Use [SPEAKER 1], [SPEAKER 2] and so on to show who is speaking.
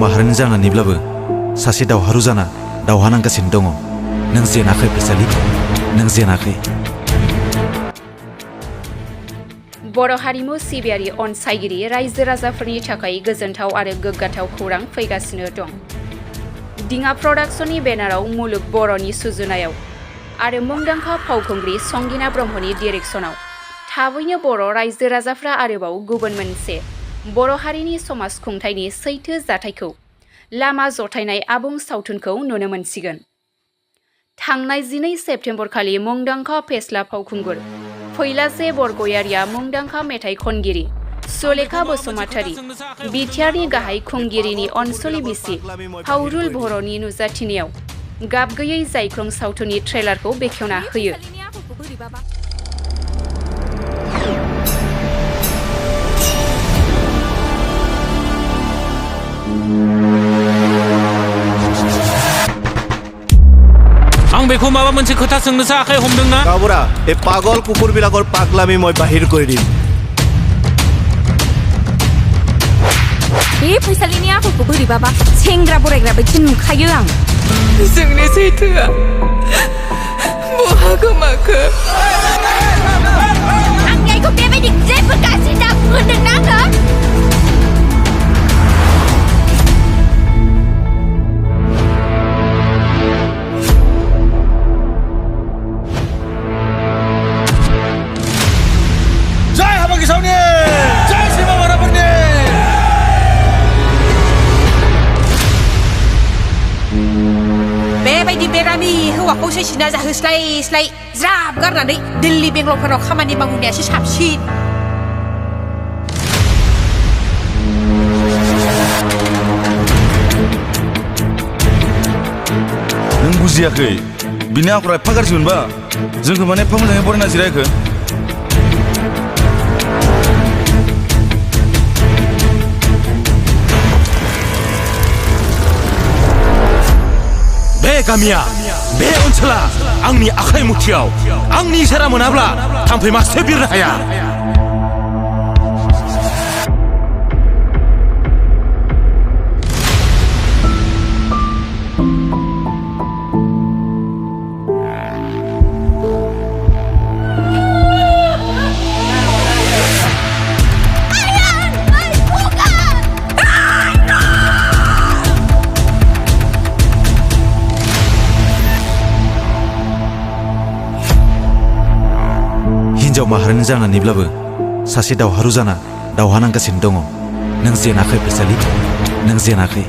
[SPEAKER 1] माहारिनि जानानैब्लाबो सासे दावहारु जाना दावहा नांगासिनो दङ। नों जेनाखै फैसालि, नों जेनाखै।
[SPEAKER 2] बर' हारिमु सिबियारि अनसायगिरि रायजो राजाफोरनि थाखाय गोजोनथाव आरो गोग्गाथाव खौरां फैगासिनो दं। दिङा प्रडाक्शननि बेनाराव मुलुग बर'नि सुजुनायाव आरो मुंदांखा फावखुंग्रि संगिना ब्रह्मनि डिरेक्शनाव थाबैनो बर' रायजो राजाफ्रा आरोबाव गुबुन मोनसे बर' हारिनि समाज खुंथायनि सैथो जाथायखौ लामा जथायनाय आबुं सावथुनखौ नुनो मोनसिगोन। थांनाय 12 सेप्तेम्बर खालि मुंदांखा फेस्ला फावखुंगुर फैलासे बरगयारिया मुंदांखा मेथाइ खनगिरि सुलेखा बसुमतारी, बिटिआरनि गाहाय खुंगिरिनि अनसुलि बिसि फाउरुल बर'नि नुजाथिनायाव गाबगैयै जायख्लं सावथुननि ट्रेलारखौ बेखेवना होयो।
[SPEAKER 3] आं बेखौ माबा मोनसे खोथा सोंनोसो आखाइ हमदोंना?
[SPEAKER 4] गाबरा ए पागल कुकुर बिलाकर पागलामी মই बाहिर কৰি দিম।
[SPEAKER 5] बे फैसालिनि आखलखौ बोरैबाबा सेंग्रा बोरायग्रा बायदि नुखायो आं।
[SPEAKER 6] जोंनि सैथोआ बहा गोमाखो?
[SPEAKER 5] आंनि आइखौ बेबायदि जेबो गाज्रि दा बुंदोंना आङो? बेबायदि बेरामि हौवाखौ सैसिना जाहोस्लाय स्लाय ज्राब गारनानै दिल्ली बेंगलरफोराव खामानि मावनायासो साबसिन।
[SPEAKER 7] नों बुजियाखै? बिनि आखरा एफा गाज्रि मोनबा जोंखौ माने एफा मोजाङै बरायना जिरायखो?
[SPEAKER 3] बे गामिया, बे ओनसोला आंनि आखाइ मुथियाव। आंनि इसारा मोनाब्ला थाम्फै मासे बिरनो हाया।
[SPEAKER 1] हिन्जाव माहारिनि जानानैब्लाबो सासे दावहारु जाना दावहा नांगासिनो दङ। नों जेनाखै फैसालि, नों जेनाखै।